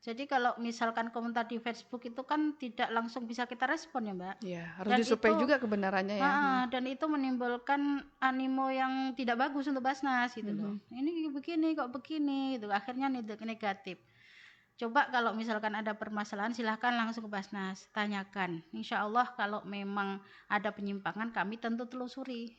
Jadi kalau misalkan komentar di Facebook itu kan tidak langsung bisa kita respon ya Mbak. Iya, harus Dan disurvei itu- juga kebenarannya ya. Dan itu menimbulkan animo yang tidak bagus untuk Basnas gitu loh. Ini begini kok begini gitu. Akhirnya negatif. Coba kalau misalkan ada permasalahan silahkan langsung ke Basnas, tanyakan. Insya Allah kalau memang ada penyimpangan kami tentu telusuri.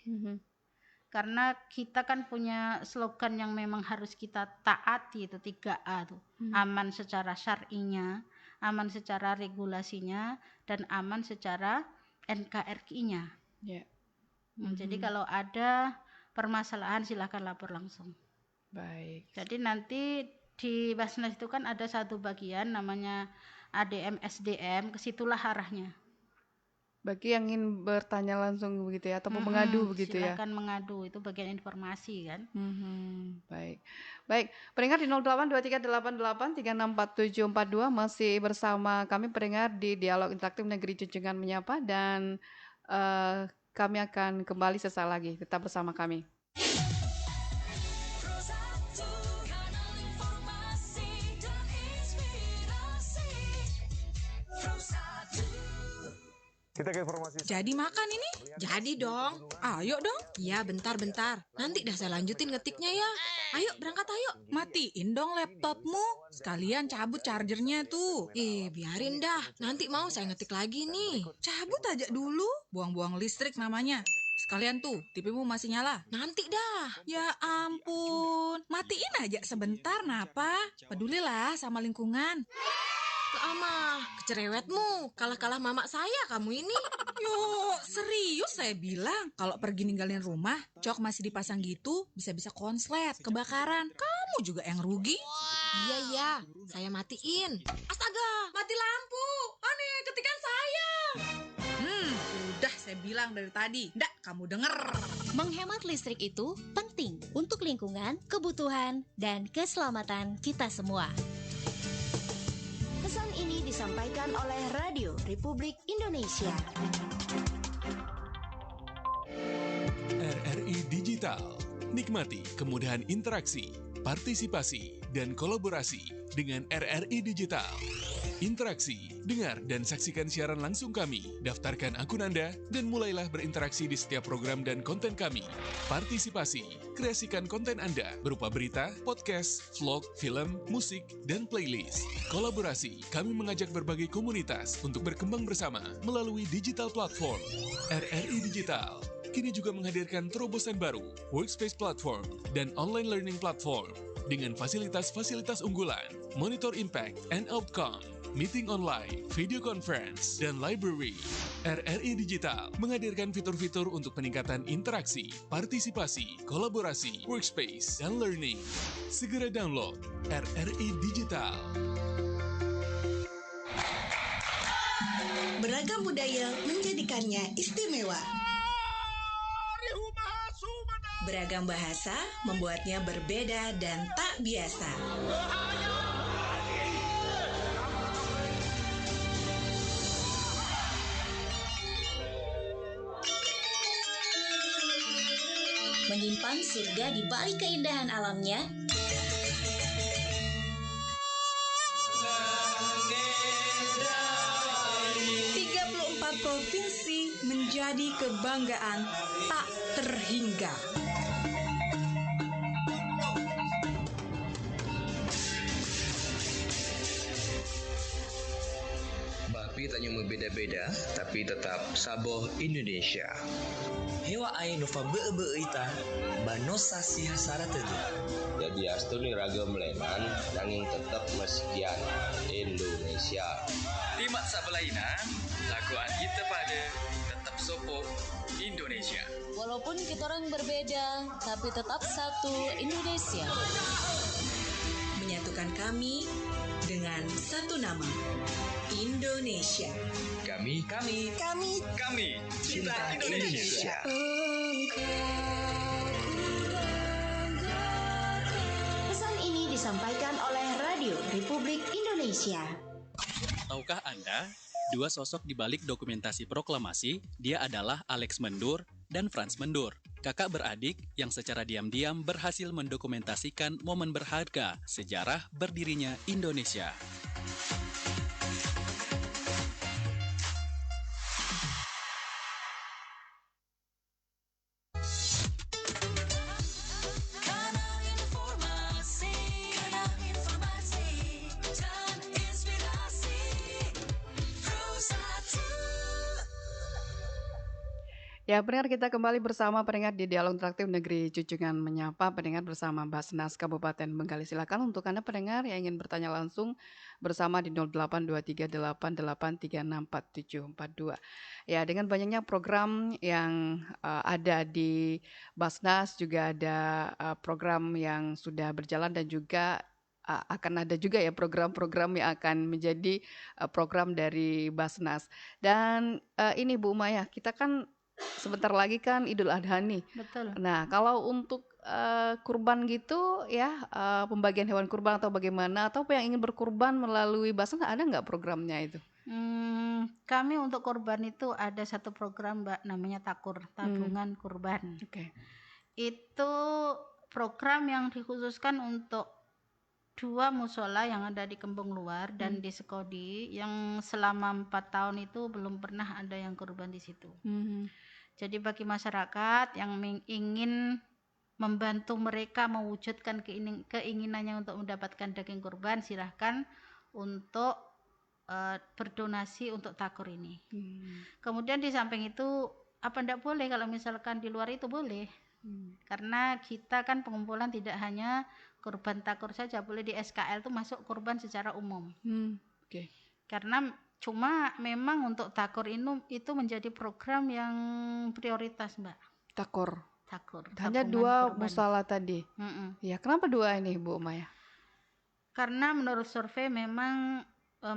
Karena kita kan punya slogan yang memang harus kita taati, itu 3A tuh. Aman secara syar'inya, aman secara regulasinya, dan aman secara NKRI-nya. Ya. Jadi kalau ada permasalahan silahkan lapor langsung. Baik. Jadi nanti di Basnas itu kan ada satu bagian namanya ADM SDM, kesitulah arahnya. Bagi yang ingin bertanya langsung begitu ya atau mengadu begitu ya. Silakan mengadu, itu bagian informasi kan. Baik. Baik, pendengar di 082388364742 masih bersama kami pendengar di Dialog Interaktif Negeri Junjungan Menyapa dan kami akan kembali sesaat lagi. Tetap bersama kami. Kita ke informasi. Jadi makan ini? Jadi dong. Ayo dong. Iya, bentar-bentar. Nanti dah saya lanjutin ngetiknya ya. Ayo, berangkat ayo. Matiin dong laptopmu. Sekalian cabut chargernya tuh. Biarin dah. Nanti mau saya ngetik lagi nih. Cabut aja dulu. Buang-buang listrik namanya. Sekalian tuh, TV-mu masih nyala. Nanti dah. Ya ampun. Matiin aja sebentar, napa? Pedulilah sama lingkungan. Ama, kecerewetmu. Kalah-kalah mama saya kamu ini. Yo, serius saya bilang. Kalau pergi ninggalin rumah, cok masih dipasang gitu, bisa-bisa konslet, kebakaran. Kamu juga yang rugi. Iya, saya matiin. Astaga, mati lampu. Aneh, ketikan saya. Udah saya bilang dari tadi. Nggak, kamu denger. Menghemat listrik itu penting untuk lingkungan, kebutuhan, dan keselamatan kita semua. Pesan ini disampaikan oleh Radio Republik Indonesia. RRI Digital. Nikmati kemudahan interaksi, partisipasi, dan kolaborasi dengan RRI Digital. Interaksi, dengar, dan saksikan siaran langsung kami. Daftarkan akun Anda dan mulailah berinteraksi di setiap program dan konten kami. Partisipasi, kreasikan konten Anda berupa berita, podcast, vlog, film, musik, dan playlist. Kolaborasi, kami mengajak berbagai komunitas untuk berkembang bersama melalui digital platform. RRI Digital kini juga menghadirkan terobosan baru, workspace platform, dan online learning platform dengan fasilitas-fasilitas unggulan, monitor impact and outcome, meeting online, video conference, dan library. RRI Digital menghadirkan fitur-fitur untuk peningkatan interaksi, partisipasi, kolaborasi, workspace, dan learning. Segera download RRI Digital. Beragam budaya menjadikannya istimewa. Beragam bahasa membuatnya berbeda dan tak biasa. Menyimpan surga di balik keindahan alamnya. 34 provinsi menjadi kebanggaan tak terhingga. Bapi tanya berbeda-beda, tapi tetap saboh Indonesia. Hewa ai nova beu-beu-ita, banosa sia sarateu. Jadi astuni ragam lenan, nanging tetap meskian Indonesia. Timak sabelaina, laguan kita pada tetap sopo Indonesia. Walaupun kita orang berbeda, tapi tetap satu Indonesia. Menyatukan kami dengan satu nama, Indonesia. Kami cinta Indonesia. Pesan ini disampaikan oleh Radio Republik Indonesia. Tahukah Anda, dua sosok di balik dokumentasi proklamasi, dia adalah Alex Mendur dan Frans Mendur, kakak beradik yang secara diam-diam berhasil mendokumentasikan momen berharga sejarah berdirinya Indonesia. Ya, pendengar, kita kembali bersama pendengar di Dialog Interaktif Negeri Cucungan Menyapa, pendengar bersama Basnas Kabupaten Bengkalis. Silakan untuk Anda pendengar yang ingin bertanya langsung bersama di 082388364742. Ya, dengan banyaknya program yang ada di Basnas, juga ada program yang sudah berjalan dan juga akan ada juga ya program-program yang akan menjadi program dari Basnas. Dan ini Bu Maya, kita kan sebentar lagi kan Idul Adha nih. Betul. Nah, kalau untuk kurban gitu ya, pembagian hewan kurban atau bagaimana, atau yang ingin berkurban melalui Basnas, ada nggak programnya itu? Kami untuk kurban itu ada satu program, Mbak, namanya Takur, tabungan kurban. Oke. Itu program yang dikhususkan untuk 2 musola yang ada di Kembung Luar dan di Sekodi, yang selama 4 tahun itu belum pernah ada yang kurban di situ. Jadi bagi masyarakat yang ingin membantu mereka mewujudkan keinginannya untuk mendapatkan daging kurban, silahkan untuk berdonasi untuk takur ini. Kemudian di samping itu, apa enggak boleh kalau misalkan di luar itu boleh. Karena kita kan pengumpulan tidak hanya kurban takur saja, boleh di SKL itu masuk kurban secara umum. Oke. Karena cuma memang untuk takur itu menjadi program yang prioritas, Mbak. Takur. Hanya tabungan 2 kurban. musala tadi. Ya, kenapa 2 ini Bu Maya? Karena menurut survei memang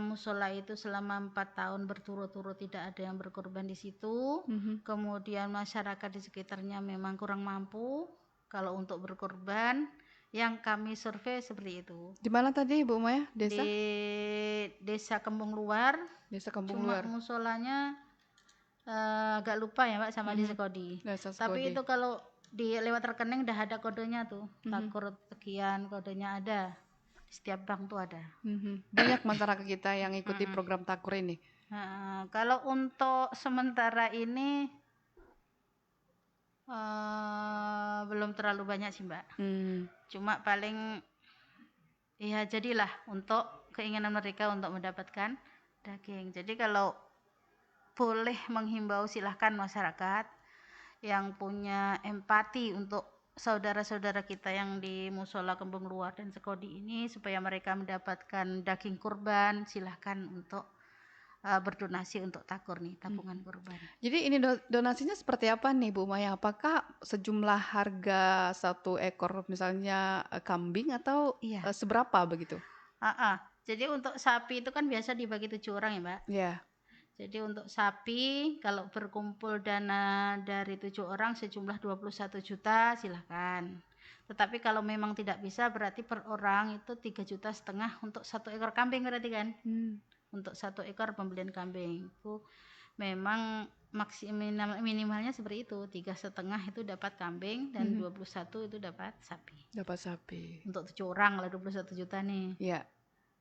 musola itu selama 4 tahun berturut-turut tidak ada yang berkorban di situ. Kemudian masyarakat di sekitarnya memang kurang mampu kalau untuk berkorban. Yang kami survei seperti itu. Di mana tadi Bu Maya? Desa? Di Desa Kembung Luar. Desa Kembung Cuma Luar. musolanya agak lupa ya, Mbak, sama di Sekodi. Tapi itu kalau di lewat rekening udah ada kodenya tuh. Takur sekian, kodenya ada. Setiap bank tuh ada. Banyak masyarakat kita yang ikuti program takur ini. Kalau untuk sementara ini belum terlalu banyak sih, Mbak. Cuma paling ya jadilah untuk keinginan mereka untuk mendapatkan daging. Jadi kalau boleh menghimbau, silahkan masyarakat yang punya empati untuk saudara-saudara kita yang di Musola Kembung Luar dan Sekodi ini, supaya mereka mendapatkan daging kurban, silahkan untuk berdonasi untuk takur nih, tabungan kurban. Jadi ini donasinya seperti apa nih Bu Maya? Apakah sejumlah harga 1 ekor misalnya kambing atau seberapa begitu? Jadi untuk sapi itu kan biasa dibagi 7 orang ya, Mbak. Iya. Jadi untuk sapi kalau berkumpul dana dari 7 orang sejumlah 21 juta silahkan. Tetapi kalau memang tidak bisa berarti per orang itu 3,5 juta untuk 1 ekor kambing berarti kan. Untuk 1 ekor pembelian kambing itu memang minimalnya seperti itu, 3,5 itu dapat kambing dan 21 itu dapat sapi. Dapat sapi. Untuk 7 orang lah 21 juta nih. Ya.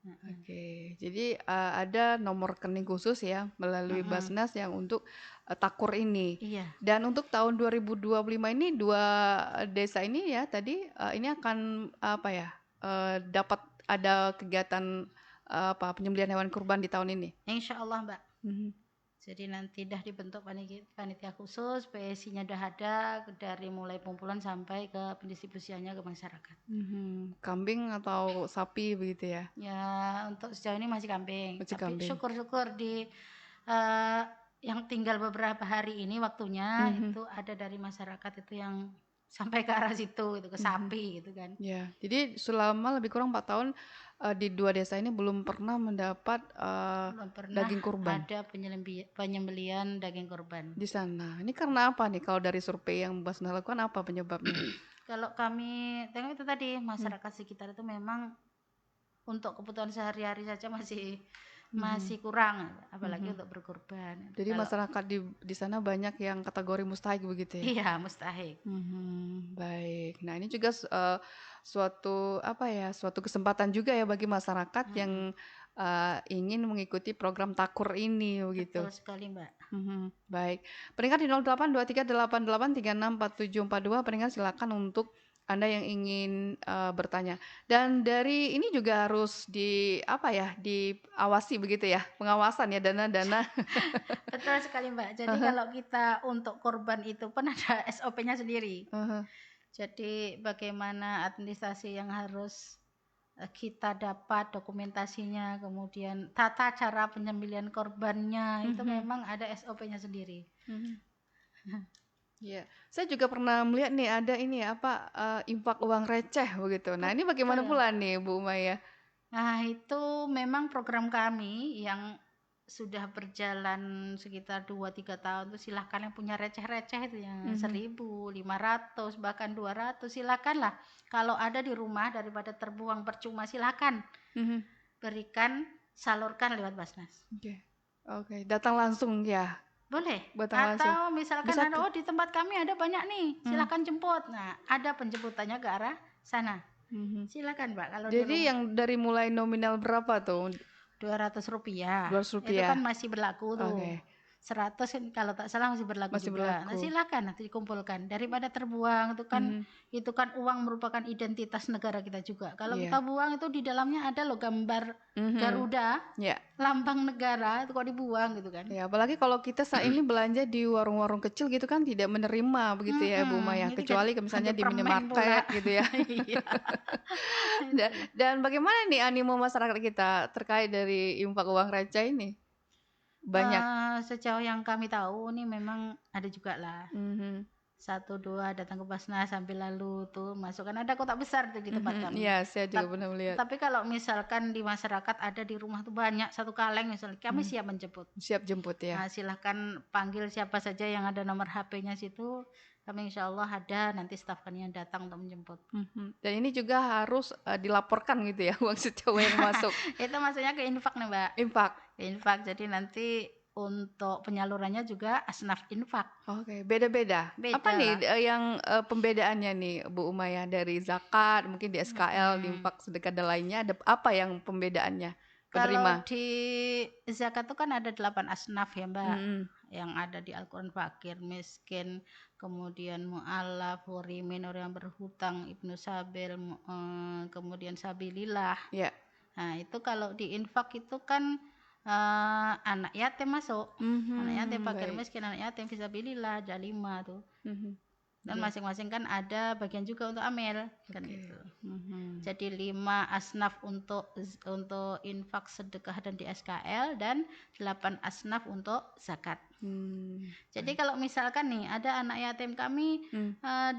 Oke, jadi ada nomor rekening khusus ya melalui Basnas yang untuk takur ini. Iya. Dan untuk tahun 2025 ini 2 desa ini ya tadi ini akan dapat ada kegiatan penyembelihan hewan kurban di tahun ini. Insya Allah Mbak. Jadi nanti dah dibentuk panitia khusus, PSI-nya udah ada dari mulai pengumpulan sampai ke pendistribusiannya ke masyarakat. Kambing atau sapi begitu ya? Ya untuk sejauh ini masih kambing. Masih Tapi kambing. syukur-syukur di yang tinggal beberapa hari ini waktunya itu ada dari masyarakat itu yang sampai ke arah situ gitu, ke sapi gitu kan. Ya, jadi selama lebih kurang 4 tahun di 2 desa ini belum pernah mendapat Belum pernah daging kurban ada penyembelihan daging kurban. di sana. Ini karena apa nih kalau dari survei yang Basnas lakukan apa penyebabnya? Kalau kami tengok itu tadi masyarakat sekitar itu memang untuk kebutuhan sehari-hari saja masih kurang, apalagi untuk berkurban. Jadi Kalau- masyarakat di sana banyak yang kategori mustahik begitu ya? Iya, mustahik. Baik. Nah, ini juga suatu kesempatan juga ya bagi masyarakat yang ingin mengikuti program takur ini begitu. Betul sekali, Mbak. Baik. Pendengar di 082388364742 pendengar silakan untuk Anda yang ingin bertanya. Dan dari ini juga harus diawasi begitu ya, pengawasan ya dana-dana. Betul sekali, Mbak. Jadi kalau kita untuk korban itu pun ada SOP-nya sendiri. Jadi bagaimana administrasi yang harus kita dapat dokumentasinya, kemudian tata cara penyembelihan korbannya itu memang ada SOP-nya sendiri. Ya, saya juga pernah melihat nih ada ini infak uang receh begitu. Nah, ini bagaimana pula nih Bu Maya? Nah, itu memang program kami yang sudah berjalan sekitar 2-3 tahun itu silahkan yang punya receh-receh itu yang 1.500 bahkan 200 silakanlah. Kalau ada di rumah daripada terbuang percuma silakan berikan, salurkan lewat Basnas. Oke, datang langsung ya. Boleh. Datang Atau langsung. misalkan Bisa ada di tempat kami ada banyak nih, silakan jemput. Nah, ada penjemputannya ke arah sana. Silakan, Mbak. Kalau di Jadi rumah. yang dari mulai nominal berapa tuh? Rp200. Rp200. Itu kan masih berlaku tuh. Oke. 100 kan kalau tak salah masih berlaku Masih juga. Nah, berlaku. silakan nanti dikumpulkan daripada terbuang itu kan uang merupakan identitas negara kita juga. Kalau Iya. kita buang itu di dalamnya ada loh gambar Garuda, Ya. lambang negara, itu kok dibuang gitu kan. Ya, apalagi kalau kita saat ini belanja di warung-warung kecil gitu kan tidak menerima begitu ya Bu Maya, Itu kecuali kan misalnya ada di permen minimarket pula. gitu ya. Iya. Dan bagaimana nih animo masyarakat kita terkait dari infak uang receh ini? Banyak. Sejauh yang kami tahu nih memang ada juga lah. 1-2 datang ke Basnas sambil lalu tuh masuk kan ada kotak besar tuh di tempat kami. Iya, saya juga pernah melihat. Tapi kalau misalkan di masyarakat ada di rumah tuh banyak 1 kaleng misalnya, kami siap menjemput. Siap jemput ya. Nah, silahkan panggil siapa saja yang ada nomor HP-nya situ. Kami insya Allah ada nanti staf kami yang datang untuk menjemput. Dan ini juga harus dilaporkan gitu ya uang setiap yang masuk. Itu maksudnya ke infak nih Mbak. Infak. Ke infak. Jadi nanti untuk penyalurannya juga asnaf infak. Oke, beda-beda. Beda. Apa nih yang pembedaannya nih Bu Umayah dari zakat, mungkin di SKL, di infak sedekah dan lainnya ada apa yang pembedaannya? Penerima. Kalau di zakat itu kan ada 8 asnaf ya Mbak. Yang ada di Al-Quran, fakir, miskin, kemudian mu'alaf, hurimin, orang yang berhutang, ibnu sabil, kemudian sabilillah. Ya. Nah itu kalau di infak itu kan anak yatim masuk. Anak yatim, fakir, miskin, anak yatim, fisabilillah, ada 5 tuh. Dan Iya. masing-masing kan ada bagian juga untuk amil kan Oke. gitu. Jadi 5 asnaf untuk infak, sedekah dan di SKL, dan 8 asnaf untuk zakat. Jadi kalau misalkan nih ada anak yatim kami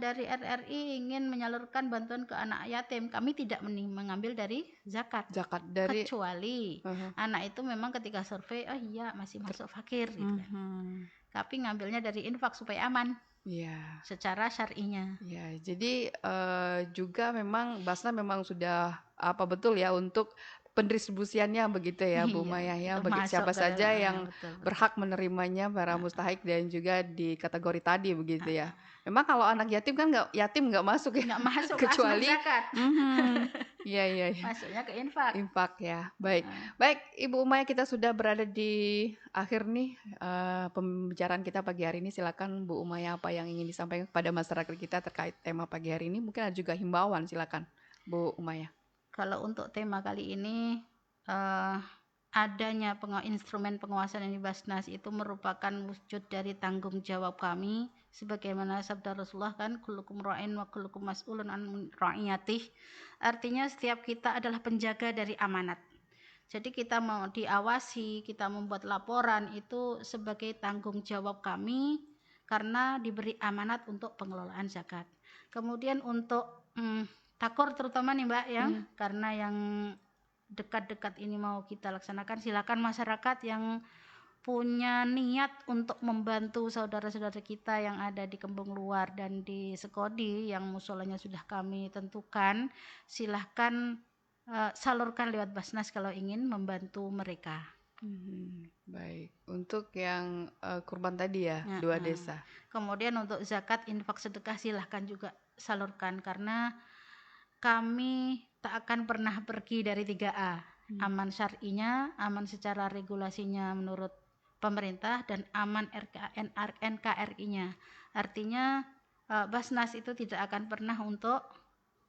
dari RRI ingin menyalurkan bantuan ke anak yatim, kami tidak mengambil dari zakat. Dari Kecuali anak itu memang ketika survei, oh iya masih masuk fakir gitu kan. Tapi ngambilnya dari infak supaya aman. Iya. Secara syar'inya. Ya, jadi juga memang Basnas memang sudah apa betul ya untuk pendistribusiannya begitu ya Bu Iya, Maya ya, itu bagi masuk siapa ke saja dalam, yang betul. berhak menerimanya, para mustahik dan juga di kategori tadi begitu ya. Memang kalau anak yatim kan nggak masuk ya, Nggak masuk ke kecuali asnaf zakat. Iya iya iya. Masuknya ke infak. Infak ya. Baik. Baik, Ibu Umaya, kita sudah berada di akhir nih pembicaraan kita pagi hari ini. Silakan Bu Umaya, apa yang ingin disampaikan kepada masyarakat kita terkait tema pagi hari ini? Mungkin ada juga himbauan, silakan Bu Umaya. Kalau untuk tema kali ini adanya instrumen pengawasan yang di Basnas itu merupakan wujud dari tanggung jawab kami, sebagaimana sabda Rasulullah kan, kullukum ra'in wa kullukum mas'ulun an ra'iyatih. Artinya setiap kita adalah penjaga dari amanat. Jadi kita mau diawasi, kita membuat laporan itu sebagai tanggung jawab kami karena diberi amanat untuk pengelolaan zakat. Kemudian untuk takur terutama nih Mbak ya, karena yang dekat-dekat ini mau kita laksanakan, silakan masyarakat yang punya niat untuk membantu saudara-saudara kita yang ada di Kembang Luar dan di Sekodi yang musolanya sudah kami tentukan, silahkan salurkan lewat Basnas kalau ingin membantu mereka. Baik, untuk yang kurban tadi ya, 2 desa. Kemudian untuk zakat, infak, sedekah silahkan juga salurkan karena kami tak akan pernah pergi dari 3A. Aman syar'inya, aman secara regulasinya menurut pemerintah, dan aman NKRI-nya. Artinya Basnas itu tidak akan pernah untuk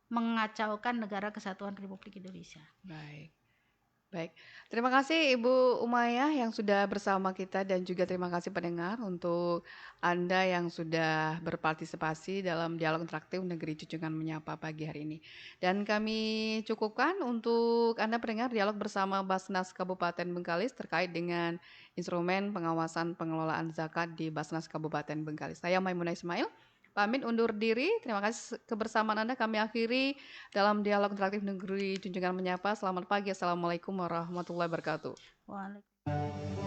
mengacaukan negara kesatuan Republik Indonesia. Baik. Baik, terima kasih Ibu Umaya yang sudah bersama kita, dan juga terima kasih pendengar untuk Anda yang sudah berpartisipasi dalam dialog interaktif Negeri Junjungan Menyapa pagi hari ini. Dan kami cukupkan untuk Anda pendengar dialog bersama Basnas Kabupaten Bengkalis terkait dengan instrumen pengawasan pengelolaan zakat di Basnas Kabupaten Bengkalis. Saya Maimunah Ismail, pamit undur diri. Terima kasih kebersamaan Anda kami akhiri dalam dialog interaktif Negeri Junjungan Menyapa. Selamat pagi. Assalamualaikum warahmatullahi wabarakatuh. Waalaikumsalam.